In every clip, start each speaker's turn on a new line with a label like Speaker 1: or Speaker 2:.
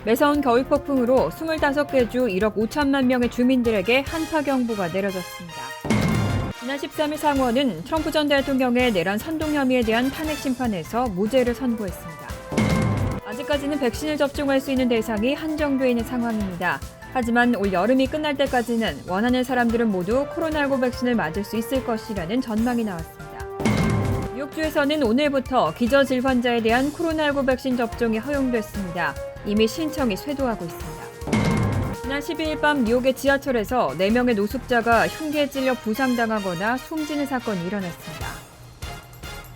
Speaker 1: 매서운 겨울 폭풍으로 25개 주 1억 5천만 명의 주민들에게 한파 경보가 내려졌습니다. 지난 13일 상원은 트럼프 전 대통령의 내란 선동 혐의에 대한 탄핵 심판에서 무죄를 선고했습니다. 아직까지는 백신을 접종할 수 있는 대상이 한정돼 있는 상황입니다. 하지만 올 여름이 끝날 때까지는 원하는 사람들은 모두 코로나19 백신을 맞을 수 있을 것이라는 전망이 나왔습니다. 뉴욕주에서는 오늘부터 기저질 환자에 대한 코로나19 백신 접종이 허용됐습니다. 이미 신청이 쇄도하고 있습니다. 지난 12일 밤 뉴욕의 지하철에서 4명의 노숙자가 흉기에 찔려 부상당하거나 숨지는 사건이 일어났습니다.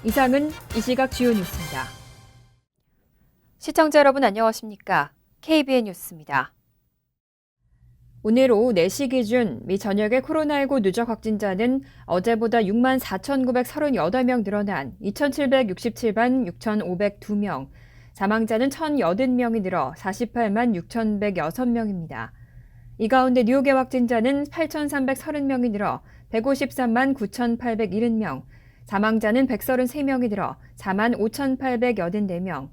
Speaker 1: 이상은 이 시각 주요 뉴스입니다. 시청자 여러분 안녕하십니까? KBN 뉴스입니다. 오늘 오후 4시 기준 미 전역의 코로나19 누적 확진자는 어제보다 6만 4,938명 늘어난 2,767만 6,502명, 사망자는 1,080명이 늘어 48만 6,106명입니다. 이 가운데 뉴욕의 확진자는 8,330명이 늘어 153만 9,870명, 사망자는 133명이 늘어 4만 5,884명,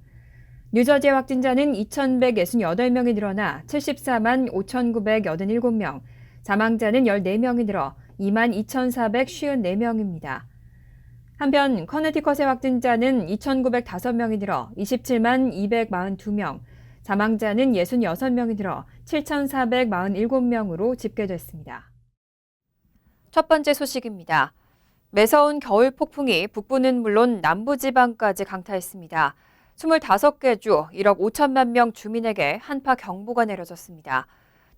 Speaker 1: 뉴저지의 확진자는 2,168명이 늘어나 74만 5,987명, 사망자는 14명이 늘어 2만 2,454명입니다. 한편 커네티컷의 확진자는 2,905명이 늘어 27만 242명, 사망자는 66명이 늘어 7,447명으로 집계됐습니다. 첫 번째 소식입니다. 매서운 겨울 폭풍이 북부는 물론 남부지방까지 강타했습니다. 25개 주 1억 5천만 명 주민에게 한파 경보가 내려졌습니다.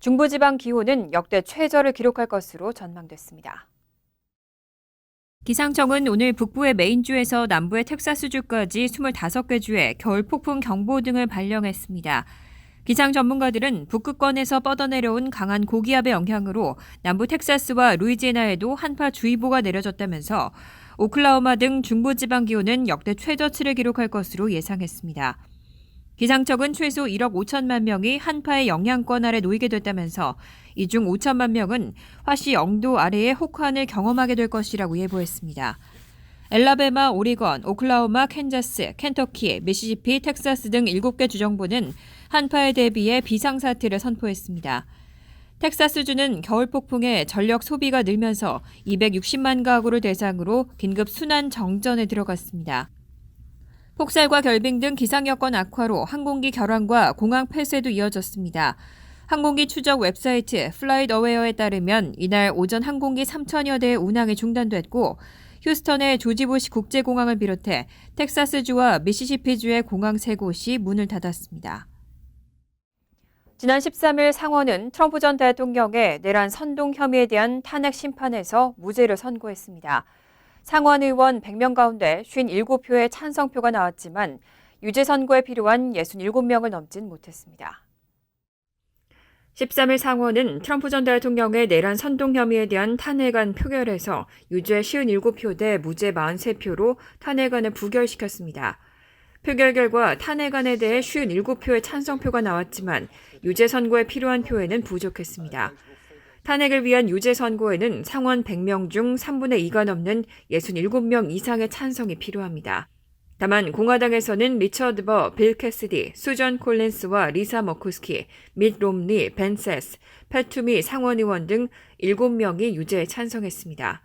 Speaker 1: 중부지방 기온은 역대 최저를 기록할 것으로 전망됐습니다. 기상청은 오늘 북부의 메인주에서 남부의 텍사스주까지 25개 주에 겨울 폭풍 경보 등을 발령했습니다. 기상 전문가들은 북극권에서 뻗어내려온 강한 고기압의 영향으로 남부 텍사스와 루이지애나에도 한파주의보가 내려졌다면서 오클라호마 등 중부지방 기온은 역대 최저치를 기록할 것으로 예상했습니다. 기상청은 최소 1억 5천만 명이 한파의 영향권 아래 놓이게 됐다면서 이 중 5천만 명은 화씨 0도 아래의 혹한을 경험하게 될 것이라고 예보했습니다. 엘라베마, 오리건, 오클라호마, 캔자스, 켄터키, 미시시피, 텍사스 등 7개 주정부는 한파에 대비해 비상사태를 선포했습니다. 텍사스주는 겨울 폭풍에 전력 소비가 늘면서 260만 가구를 대상으로 긴급 순환 정전에 들어갔습니다. 폭살과 결빙 등 기상 여건 악화로 항공기 결항과 공항 폐쇄도 이어졌습니다. 항공기 추적 웹사이트 플라잇어웨어에 따르면 이날 오전 항공기 3천여 대의 운항이 중단됐고 휴스턴의 조지 부시 국제공항을 비롯해 텍사스주와 미시시피주의 공항 3곳이 문을 닫았습니다. 지난 13일 상원은 트럼프 전 대통령의 내란 선동 혐의에 대한 탄핵 심판에서 무죄를 선고했습니다. 상원 의원 100명 가운데 57표의 찬성표가 나왔지만 유죄 선고에 필요한 67명을 넘진 못했습니다. 13일 상원은 트럼프 전 대통령의 내란 선동 혐의에 대한 탄핵안 표결에서 유죄 57표 대 무죄 43표로 탄핵안을 부결시켰습니다. 표결 결과 탄핵안에 대해 57표의 찬성표가 나왔지만 유죄 선고에 필요한 표에는 부족했습니다. 탄핵을 위한 유죄 선고에는 상원 100명 중 3분의 2가 넘는 67명 이상의 찬성이 필요합니다. 다만 공화당에서는 리처드 버, 빌 캐시디, 수전 콜린스와 리사 머쿠스키, 밋 롬니, 벤 세스, 팻 투미 상원의원 등 7명이 유죄에 찬성했습니다.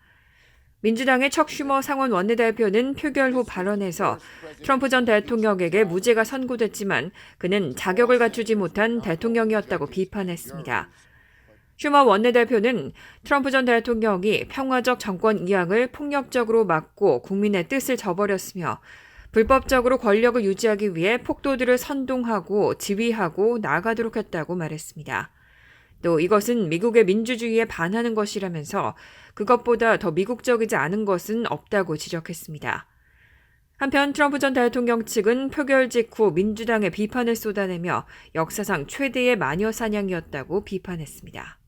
Speaker 1: 민주당의 척 슈머 상원 원내대표는 표결 후 발언에서 트럼프 전 대통령에게 무죄가 선고됐지만 그는 자격을 갖추지 못한 대통령이었다고 비판했습니다. 슈머 원내대표는 트럼프 전 대통령이 평화적 정권 이양을 폭력적으로 막고 국민의 뜻을 저버렸으며 불법적으로 권력을 유지하기 위해 폭도들을 선동하고 지휘하고 나아가도록 했다고 말했습니다. 또 이것은 미국의 민주주의에 반하는 것이라면서 그것보다 더 미국적이지 않은 것은 없다고 지적했습니다. 한편 트럼프 전 대통령 측은 표결 직후 민주당의 비판을 쏟아내며 역사상 최대의 마녀 사냥이었다고 비판했습니다.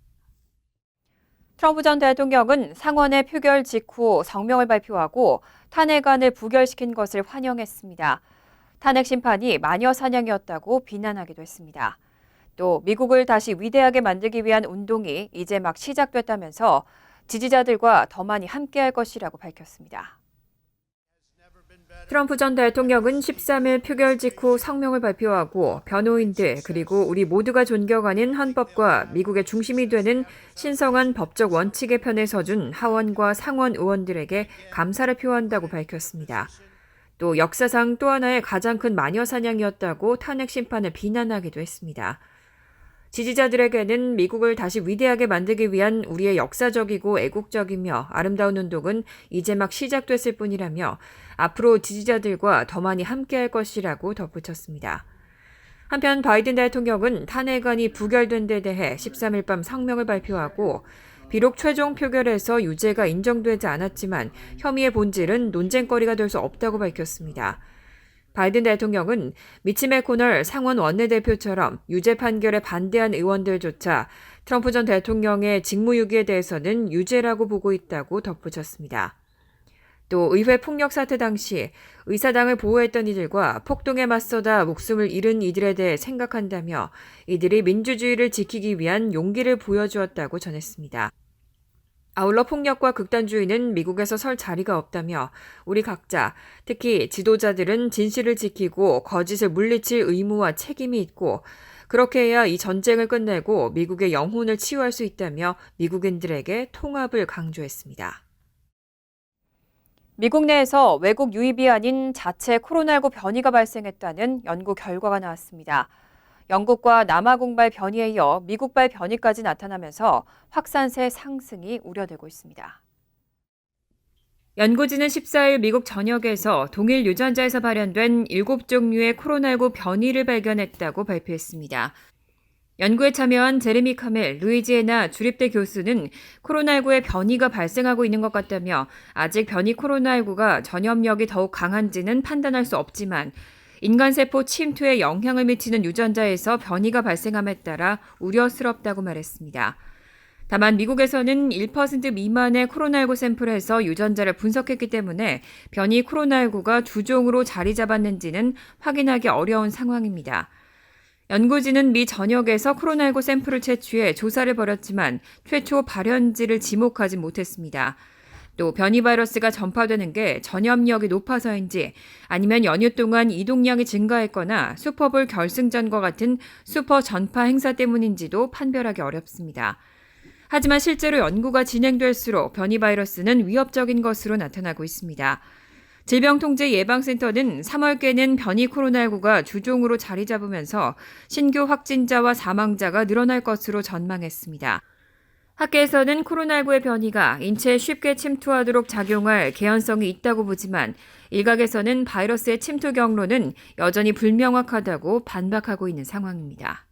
Speaker 1: 트럼프 전 대통령은 상원의 표결 직후 성명을 발표하고 탄핵안을 부결시킨 것을 환영했습니다. 탄핵 심판이 마녀 사냥이었다고 비난하기도 했습니다. 또 미국을 다시 위대하게 만들기 위한 운동이 이제 막 시작됐다면서 지지자들과 더 많이 함께할 것이라고 밝혔습니다. 트럼프 전 대통령은 13일 표결 직후 성명을 발표하고 변호인들 그리고 우리 모두가 존경하는 헌법과 미국의 중심이 되는 신성한 법적 원칙의 편에 서준 하원과 상원 의원들에게 감사를 표한다고 밝혔습니다. 또 역사상 또 하나의 가장 큰 마녀 사냥이었다고 탄핵 심판을 비난하기도 했습니다. 지지자들에게는 미국을 다시 위대하게 만들기 위한 우리의 역사적이고 애국적이며 아름다운 운동은 이제 막 시작됐을 뿐이라며 앞으로 지지자들과 더 많이 함께할 것이라고 덧붙였습니다. 한편 바이든 대통령은 탄핵안이 부결된 데 대해 13일 밤 성명을 발표하고 비록 최종 표결에서 유죄가 인정되지 않았지만 혐의의 본질은 논쟁거리가 될 수 없다고 밝혔습니다. 바이든 대통령은 미치 맥코널 상원 원내대표처럼 유죄 판결에 반대한 의원들조차 트럼프 전 대통령의 직무유기에 대해서는 유죄라고 보고 있다고 덧붙였습니다. 또 의회 폭력 사태 당시 의사당을 보호했던 이들과 폭동에 맞서다 목숨을 잃은 이들에 대해 생각한다며 이들이 민주주의를 지키기 위한 용기를 보여주었다고 전했습니다. 아울러 폭력과 극단주의는 미국에서 설 자리가 없다며 우리 각자, 특히 지도자들은 진실을 지키고 거짓을 물리칠 의무와 책임이 있고 그렇게 해야 이 전쟁을 끝내고 미국의 영혼을 치유할 수 있다며 미국인들에게 통합을 강조했습니다. 미국 내에서 외국 유입이 아닌 자체 코로나19 변이가 발생했다는 연구 결과가 나왔습니다. 영국과 남아공발 변이에 이어 미국발 변이까지 나타나면서 확산세 상승이 우려되고 있습니다. 연구진은 14일 미국 전역에서 동일 유전자에서 발현된 7종류의 코로나19 변이를 발견했다고 발표했습니다. 연구에 참여한 제레미 카멜 루이지애나 주립대 교수는 코로나19의 변이가 발생하고 있는 것 같다며 아직 변이 코로나19가 전염력이 더욱 강한지는 판단할 수 없지만 인간세포 침투에 영향을 미치는 유전자에서 변이가 발생함에 따라 우려스럽다고 말했습니다. 다만 미국에서는 1% 미만의 코로나19 샘플에서 유전자를 분석했기 때문에 변이 코로나19가 주종으로 자리 잡았는지는 확인하기 어려운 상황입니다. 연구진은 미 전역에서 코로나19 샘플을 채취해 조사를 벌였지만 최초 발현지를 지목하지 못했습니다. 또 변이 바이러스가 전파되는 게 전염력이 높아서인지 아니면 연휴 동안 이동량이 증가했거나 슈퍼볼 결승전과 같은 슈퍼 전파 행사 때문인지도 판별하기 어렵습니다. 하지만 실제로 연구가 진행될수록 변이 바이러스는 위협적인 것으로 나타나고 있습니다. 질병통제예방센터는 3월께는 변이 코로나19가 주종으로 자리 잡으면서 신규 확진자와 사망자가 늘어날 것으로 전망했습니다. 학계에서는 코로나19의 변이가 인체에 쉽게 침투하도록 작용할 개연성이 있다고 보지만 일각에서는 바이러스의 침투 경로는 여전히 불명확하다고 반박하고 있는 상황입니다.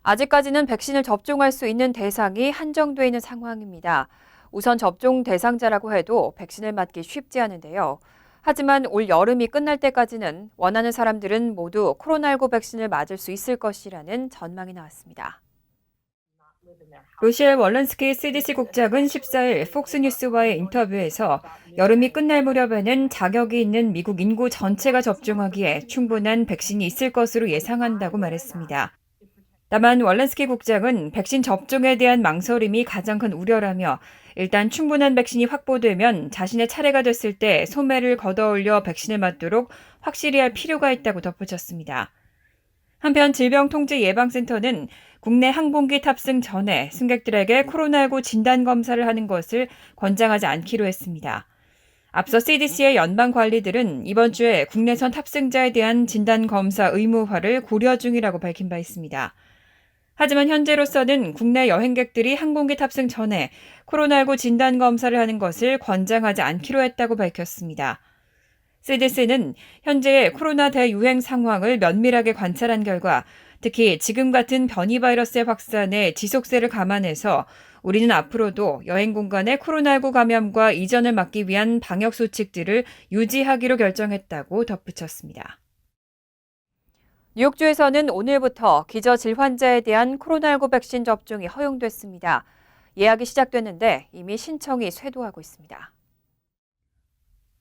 Speaker 1: 아직까지는 백신을 접종할 수 있는 대상이 한정돼 있는 상황입니다. 우선 접종 대상자라고 해도 백신을 맞기 쉽지 않은데요. 하지만 올 여름이 끝날 때까지는 원하는 사람들은 모두 코로나19 백신을 맞을 수 있을 것이라는 전망이 나왔습니다. 로시엘 월런스키 CDC 국장은 14일 폭스뉴스와의 인터뷰에서 여름이 끝날 무렵에는 자격이 있는 미국 인구 전체가 접종하기에 충분한 백신이 있을 것으로 예상한다고 말했습니다. 다만 월런스키 국장은 백신 접종에 대한 망설임이 가장 큰 우려라며 일단 충분한 백신이 확보되면 자신의 차례가 됐을 때 소매를 걷어올려 백신을 맞도록 확실히 할 필요가 있다고 덧붙였습니다. 한편 질병통제예방센터는 국내 항공기 탑승 전에 승객들에게 코로나19 진단검사를 하는 것을 권장하지 않기로 했습니다. 앞서 CDC의 연방관리들은 이번 주에 국내선 탑승자에 대한 진단검사 의무화를 고려 중이라고 밝힌 바 있습니다. 하지만 현재로서는 국내 여행객들이 항공기 탑승 전에 코로나19 진단검사를 하는 것을 권장하지 않기로 했다고 밝혔습니다. CDC는 현재의 코로나 대유행 상황을 면밀하게 관찰한 결과 특히 지금 같은 변이 바이러스의 확산에 지속세를 감안해서 우리는 앞으로도 여행 공간의 코로나19 감염과 이전을 막기 위한 방역 수칙들을 유지하기로 결정했다고 덧붙였습니다. 뉴욕주에서는 오늘부터 기저질 환자에 대한 코로나19 백신 접종이 허용됐습니다. 예약이 시작됐는데 이미 신청이 쇄도하고 있습니다.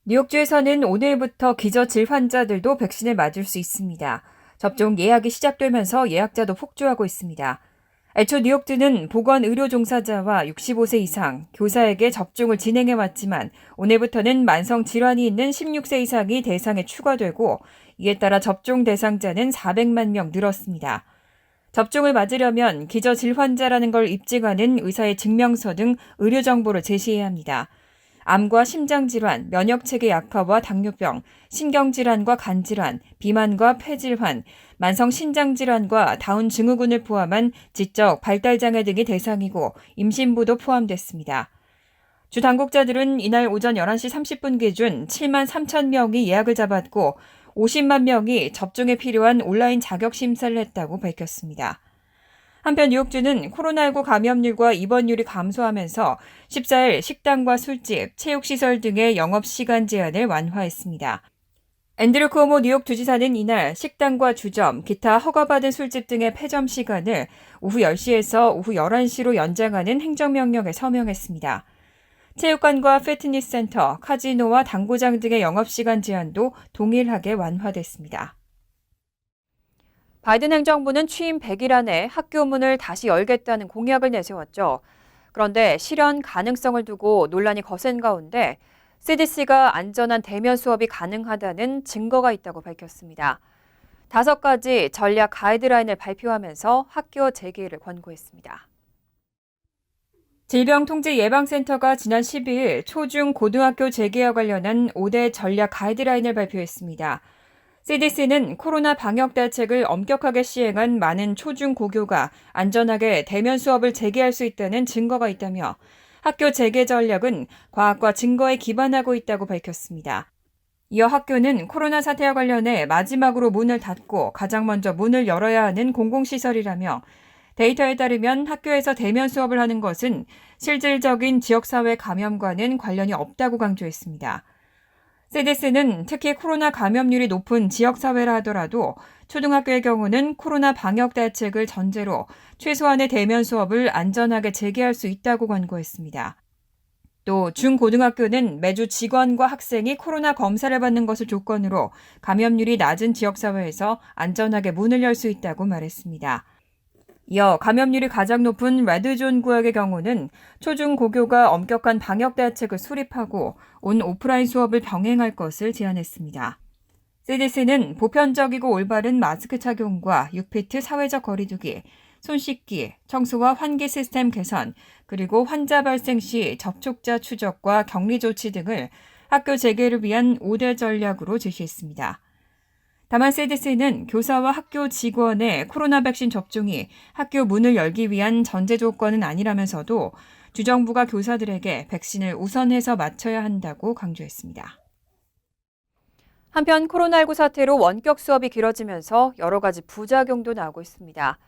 Speaker 1: 뉴욕주에서는 오늘부터 기저질 환자들도 백신을 맞을 수 있습니다. 접종 예약이 시작되면서 예약자도 폭주하고 있습니다. 애초 뉴욕주는 보건의료 종사자와 65세 이상, 교사에게 접종을 진행해왔지만 오늘부터는 만성 질환이 있는 16세 이상이 대상에 추가되고 이에 따라 접종 대상자는 400만 명 늘었습니다. 접종을 맞으려면 기저질 환자라는 걸 입증하는 의사의 증명서 등 의료 정보를 제시해야 합니다. 암과 심장질환, 면역체계 약화와 당뇨병, 신경질환과 간질환, 비만과 폐질환, 만성신장질환과 다운 증후군을 포함한 지적, 발달장애 등이 대상이고 임신부도 포함됐습니다. 주 당국자들은 이날 오전 11시 30분 기준 7만 3천 명이 예약을 잡았고 50만 명이 접종에 필요한 온라인 자격 심사를 했다고 밝혔습니다. 한편 뉴욕주는 코로나19 감염률과 입원율이 감소하면서 14일 식당과 술집, 체육시설 등의 영업시간 제한을 완화했습니다. 앤드류 쿠오모 뉴욕 주지사는 이날 식당과 주점, 기타 허가받은 술집 등의 폐점 시간을 오후 10시에서 오후 11시로 연장하는 행정명령에 서명했습니다. 체육관과 피트니스 센터, 카지노와 당구장 등의 영업시간 제한도 동일하게 완화됐습니다. 바이든 행정부는 취임 100일 안에 학교 문을 다시 열겠다는 공약을 내세웠죠. 그런데 실현 가능성을 두고 논란이 거센 가운데 CDC가 안전한 대면 수업이 가능하다는 증거가 있다고 밝혔습니다. 5가지 전략 가이드라인을 발표하면서 학교 재개를 권고했습니다. 질병통제예방센터가 지난 12일 초중 고등학교 재개와 관련한 5대 전략 가이드라인을 발표했습니다. CDC는 코로나 방역 대책을 엄격하게 시행한 많은 초중고교가 안전하게 대면 수업을 재개할 수 있다는 증거가 있다며 학교 재개 전략은 과학과 증거에 기반하고 있다고 밝혔습니다. 이어 학교는 코로나 사태와 관련해 마지막으로 문을 닫고 가장 먼저 문을 열어야 하는 공공시설이라며 데이터에 따르면 학교에서 대면 수업을 하는 것은 실질적인 지역사회 감염과는 관련이 없다고 강조했습니다. CDC는 특히 코로나 감염률이 높은 지역사회라 하더라도 초등학교의 경우는 코로나 방역 대책을 전제로 최소한의 대면 수업을 안전하게 재개할 수 있다고 권고했습니다. 또 중고등학교는 매주 직원과 학생이 코로나 검사를 받는 것을 조건으로 감염률이 낮은 지역사회에서 안전하게 문을 열 수 있다고 말했습니다. 이어 감염률이 가장 높은 레드존 구역의 경우는 초중고교가 엄격한 방역 대책을 수립하고 온 오프라인 수업을 병행할 것을 제안했습니다. CDC는 보편적이고 올바른 마스크 착용과 6피트 사회적 거리 두기, 손 씻기, 청소와 환기 시스템 개선, 그리고 환자 발생 시 접촉자 추적과 격리 조치 등을 학교 재개를 위한 5대 전략으로 제시했습니다. 다만 CDC는 교사와 학교 직원의 코로나 백신 접종이 학교 문을 열기 위한 전제 조건은 아니라면서도 주정부가 교사들에게 백신을 우선해서 맞춰야 한다고 강조했습니다. 한편 코로나19 사태로 원격 수업이 길어지면서 여러 가지 부작용도 나오고 있습니다.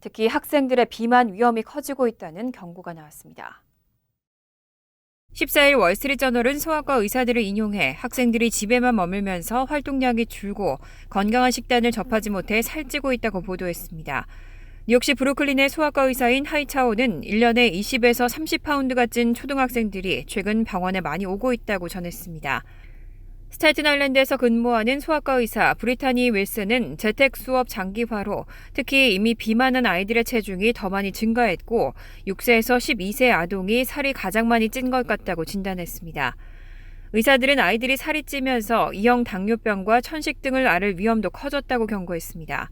Speaker 1: 특히 학생들의 비만 위험이 커지고 있다는 경고가 나왔습니다. 14일 월스트리트저널은 소아과 의사들을 인용해 학생들이 집에만 머물면서 활동량이 줄고 건강한 식단을 접하지 못해 살찌고 있다고 보도했습니다. 뉴욕시 브루클린의 소아과 의사인 하이차오는 1년에 20에서 30파운드가 찐 초등학생들이 최근 병원에 많이 오고 있다고 전했습니다. 스태튼 아일랜드에서 근무하는 소아과 의사 브리타니 윌슨은 재택 수업 장기화로 특히 이미 비만한 아이들의 체중이 더 많이 증가했고 6세에서 12세 아동이 살이 가장 많이 찐 것 같다고 진단했습니다. 의사들은 아이들이 살이 찌면서 2형 당뇨병과 천식 등을 앓을 위험도 커졌다고 경고했습니다.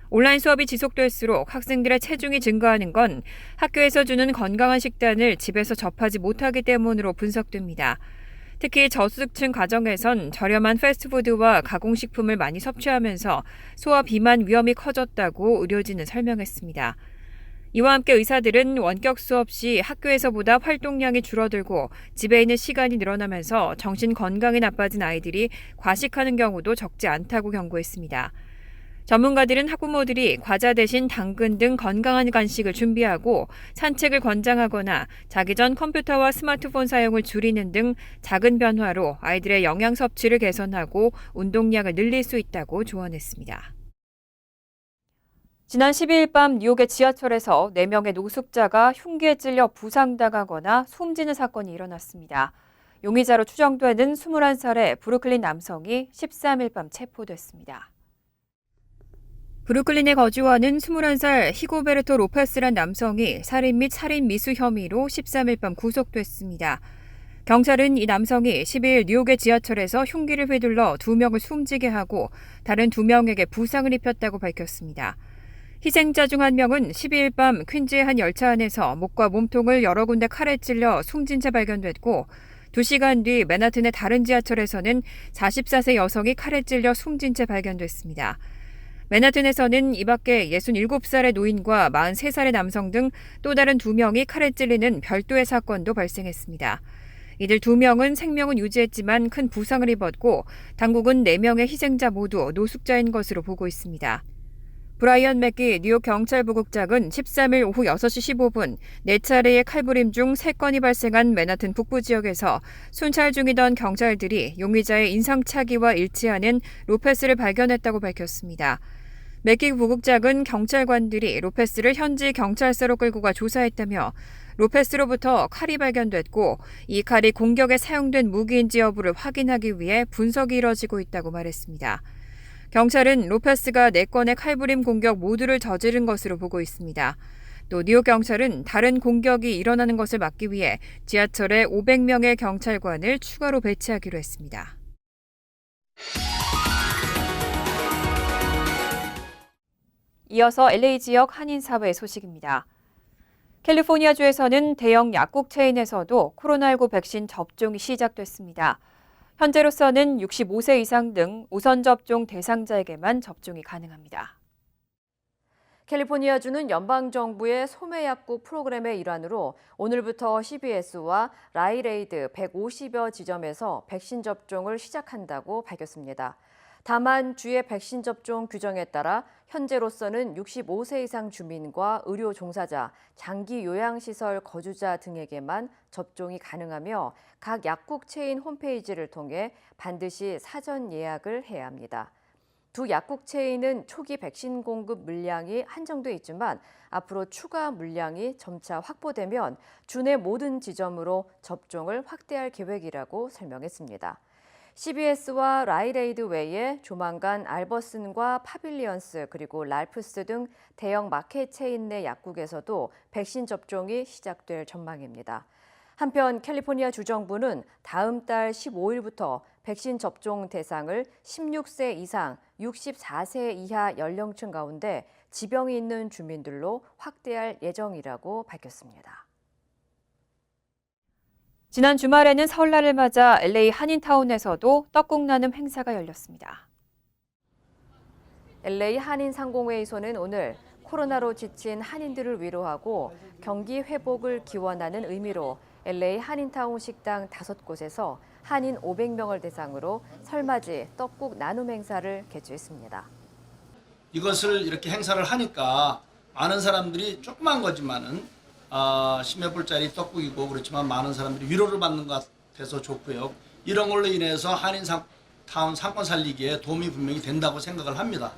Speaker 1: 온라인 수업이 지속될수록 학생들의 체중이 증가하는 건 학교에서 주는 건강한 식단을 집에서 접하지 못하기 때문으로 분석됩니다. 특히 저소득층 가정에선 저렴한 패스트푸드와 가공식품을 많이 섭취하면서 소아 비만 위험이 커졌다고 의료진은 설명했습니다. 이와 함께 의사들은 원격 수업 시 학교에서보다 활동량이 줄어들고 집에 있는 시간이 늘어나면서 정신 건강이 나빠진 아이들이 과식하는 경우도 적지 않다고 경고했습니다. 전문가들은 학부모들이 과자 대신 당근 등 건강한 간식을 준비하고 산책을 권장하거나 자기 전 컴퓨터와 스마트폰 사용을 줄이는 등 작은 변화로 아이들의 영양 섭취를 개선하고 운동량을 늘릴 수 있다고 조언했습니다. 지난 12일 밤 뉴욕의 지하철에서 4명의 노숙자가 흉기에 찔려 부상당하거나 숨지는 사건이 일어났습니다. 용의자로 추정되는 21살의 브루클린 남성이 13일 밤 체포됐습니다. 브루클린에 거주하는 21살 히고베르토 로페스란 남성이 살인 및 살인 미수 혐의로 13일 밤 구속됐습니다. 경찰은 이 남성이 12일 뉴욕의 지하철에서 흉기를 휘둘러 2명을 숨지게 하고 다른 2명에게 부상을 입혔다고 밝혔습니다. 희생자 중 1명은 12일 밤 퀸즈의 한 열차 안에서 목과 몸통을 여러 군데 칼에 찔려 숨진 채 발견됐고 2시간 뒤 맨하튼의 다른 지하철에서는 44세 여성이 칼에 찔려 숨진 채 발견됐습니다. 맨하튼에서는 이 밖에 67살의 노인과 43살의 남성 등 또 다른 2명이 칼에 찔리는 별도의 사건도 발생했습니다. 이들 2명은 생명은 유지했지만 큰 부상을 입었고 당국은 4명의 희생자 모두 노숙자인 것으로 보고 있습니다. 브라이언 맥기 뉴욕 경찰부국장은 13일 오후 6시 15분 4차례의 칼부림 중 3건이 발생한 맨하튼 북부 지역에서 순찰 중이던 경찰들이 용의자의 인상착의와 일치하는 로페스를 발견했다고 밝혔습니다. 맥기 부국장은 경찰관들이 로페스를 현지 경찰서로 끌고 가 조사했다며 로페스로부터 칼이 발견됐고 이 칼이 공격에 사용된 무기인지 여부를 확인하기 위해 분석이 이뤄지고 있다고 말했습니다. 경찰은 로페스가 4건의 칼부림 공격 모두를 저지른 것으로 보고 있습니다. 또 뉴욕 경찰은 다른 공격이 일어나는 것을 막기 위해 지하철에 500명의 경찰관을 추가로 배치하기로 했습니다. 이어서 LA 지역 한인사회 소식입니다. 캘리포니아주에서는 대형 약국 체인에서도 코로나19 백신 접종이 시작됐습니다. 현재로서는 65세 이상 등 우선 접종 대상자에게만 접종이 가능합니다.
Speaker 2: 캘리포니아주는 연방정부의 소매약국 프로그램의 일환으로 오늘부터 CVS와 라이레이드 150여 지점에서 백신 접종을 시작한다고 밝혔습니다. 다만 주의 백신 접종 규정에 따라 현재로서는 65세 이상 주민과 의료 종사자, 장기 요양시설 거주자 등에게만 접종이 가능하며 각 약국 체인 홈페이지를 통해 반드시 사전 예약을 해야 합니다. 두 약국 체인은 초기 백신 공급 물량이 한정돼 있지만 앞으로 추가 물량이 점차 확보되면 주내 모든 지점으로 접종을 확대할 계획이라고 설명했습니다. CVS와 라이레이드 외에 조만간 알버슨과 파빌리언스 그리고 랄프스 등 대형 마켓 체인 내 약국에서도 백신 접종이 시작될 전망입니다. 한편 캘리포니아 주정부는 다음 달 15일부터 백신 접종 대상을 16세 이상 64세 이하 연령층 가운데 지병이 있는 주민들로 확대할 예정이라고 밝혔습니다.
Speaker 1: 지난 주말에는 설날을 맞아 LA 한인타운에서도 떡국 나눔 행사가 열렸습니다.
Speaker 2: LA 한인상공회의소는 오늘 코로나로 지친 한인들을 위로하고 경기 회복을 기원하는 의미로 LA 한인타운 식당 5곳에서 한인 500명을 대상으로 설맞이 떡국 나눔 행사를 개최했습니다.
Speaker 3: 이것을 이렇게 행사를 하니까 많은 사람들이 조그만 거지만은 10몇 불짜리 떡국이고 그렇지만 많은 사람들이 위로를 받는 것 같아서 좋고요. 이런 걸로 인해서 한인타운 상권 살리기에 도움이 분명히 된다고 생각을 합니다.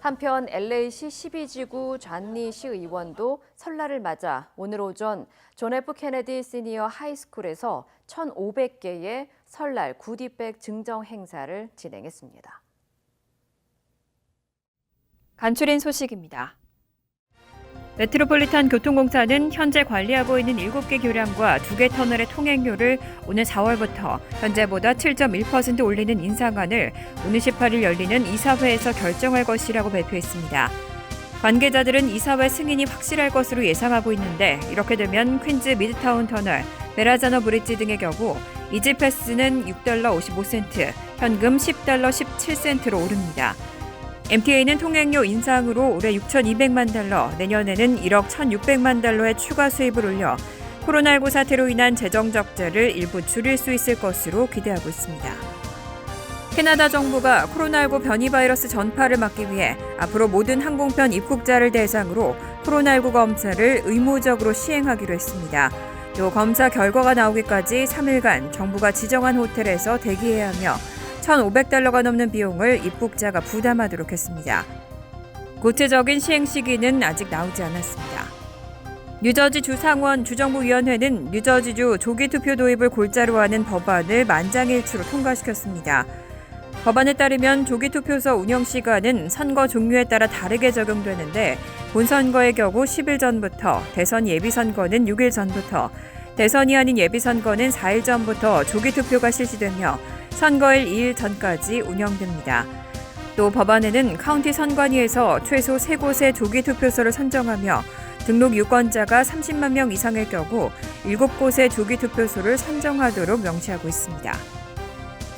Speaker 2: 한편 LA시 12지구 잔니 시의원도 설날을 맞아 오늘 오전 존 F 케네디 시니어 하이스쿨에서 1,500개의 설날 구디백 증정 행사를 진행했습니다.
Speaker 1: 간추린 소식입니다. 메트로폴리탄 교통공사는 현재 관리하고 있는 7개 교량과 2개 터널의 통행료를 오늘 4월부터 현재보다 7.1% 올리는 인상안을 오늘 18일 열리는 이사회에서 결정할 것이라고 발표했습니다. 관계자들은 이사회 승인이 확실할 것으로 예상하고 있는데 이렇게 되면 퀸즈 미드타운 터널, 베라자너 브릿지 등의 경우 이지패스는 $6 55센트, 현금 $10 17센트로 오릅니다. MTA는 통행료 인상으로 올해 $6,200만, 내년에는 $1억 1,600만 달러의 추가 수입을 올려 코로나19 사태로 인한 재정 적자를 일부 줄일 수 있을 것으로 기대하고 있습니다. 캐나다 정부가 코로나19 변이 바이러스 전파를 막기 위해 앞으로 모든 항공편 입국자를 대상으로 코로나19 검사를 의무적으로 시행하기로 했습니다. 또 검사 결과가 나오기까지 3일간 정부가 지정한 호텔에서 대기해야 하며 $1,500가 넘는 비용을 입국자가 부담하도록 했습니다. 구체적인 시행 시기는 아직 나오지 않았습니다. 뉴저지 주상원 주정부위원회는 뉴저지주 조기 투표 도입을 골자로 하는 법안을 만장일치로 통과시켰습니다. 법안에 따르면 조기투표소 운영 시간은 선거 종류에 따라 다르게 적용되는데 본선거의 경우 10일 전부터, 대선 예비선거는 6일 전부터, 대선이 아닌 예비선거는 4일 전부터 조기투표가 실시되며 선거일 2일 전까지 운영됩니다. 또 법안에는 카운티 선관위에서 최소 3곳의 조기투표소를 선정하며 등록 유권자가 30만 명 이상일 경우 7곳의 조기투표소를 선정하도록 명시하고 있습니다.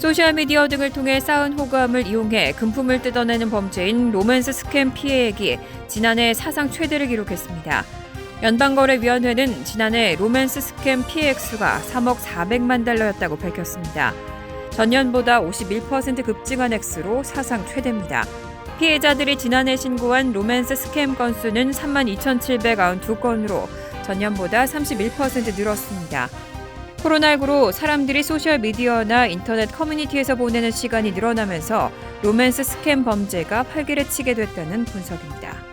Speaker 1: 소셜미디어 등을 통해 쌓은 호감을 이용해 금품을 뜯어내는 범죄인 로맨스 스캠 피해액이 지난해 사상 최대를 기록했습니다. 연방거래위원회는 지난해 로맨스 스캠 피해 액수가 3억 400만 달러였다고 밝혔습니다. 전년보다 51% 급증한 액수로 사상 최대입니다. 피해자들이 지난해 신고한 로맨스 스캠 건수는 32,792건으로 전년보다 31% 늘었습니다. 코로나19로 사람들이 소셜미디어나 인터넷 커뮤니티에서 보내는 시간이 늘어나면서 로맨스 스캠 범죄가 활기를 치게 됐다는 분석입니다.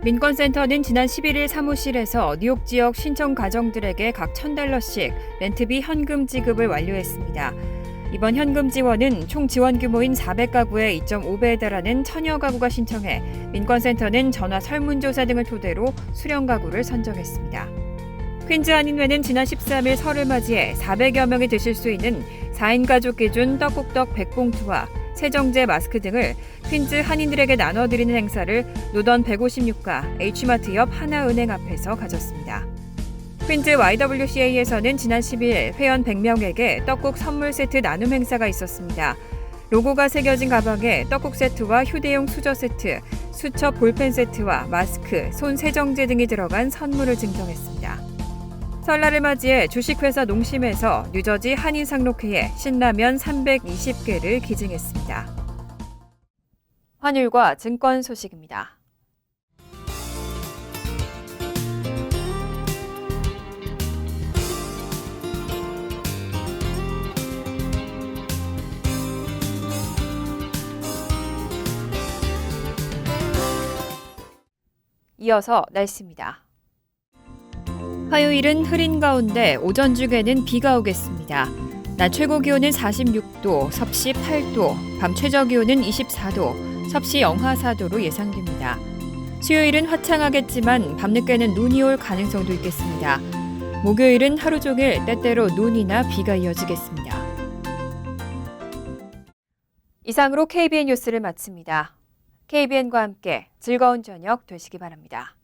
Speaker 1: 민권센터는 지난 11일 사무실에서 뉴욕 지역 신청 가정들에게 각 $1,000씩 렌트비 현금 지급을 완료했습니다. 이번 현금 지원은 총 지원 규모인 400가구의 2.5배에 달하는 1,000여 가구가 신청해 민권센터는 전화 설문조사 등을 토대로 수령 가구를 선정했습니다. 퀸즈 한인회는 지난 13일 설을 맞이해 400여 명이 드실 수 있는 4인 가족 기준 떡국떡 100봉투와 세정제 마스크 등을 퀸즈 한인들에게 나눠드리는 행사를 노던 156가 H마트 옆 하나은행 앞에서 가졌습니다. 퀸즈 YWCA에서는 지난 10일 회원 100명에게 떡국 선물 세트 나눔 행사가 있었습니다. 로고가 새겨진 가방에 떡국 세트와 휴대용 수저 세트, 수첩 볼펜 세트와 마스크, 손 세정제 등이 들어간 선물을 증정했습니다. 설날을 맞이해 주식회사 농심에서 뉴저지 한인상록회에 신라면 320개를 기증했습니다. 환율과 증권 소식입니다. 이어서 날씨입니다. 화요일은 흐린 가운데 오전 중에는 비가 오겠습니다. 낮 최고 기온은 46도, 섭씨 8도, 밤 최저 기온은 24도, 섭씨 영하 4도로 예상됩니다. 수요일은 화창하겠지만 밤늦게는 눈이 올 가능성도 있겠습니다. 목요일은 하루 종일 때때로 눈이나 비가 이어지겠습니다. 이상으로 KBN 뉴스를 마칩니다. KBN과 함께 즐거운 저녁 되시기 바랍니다.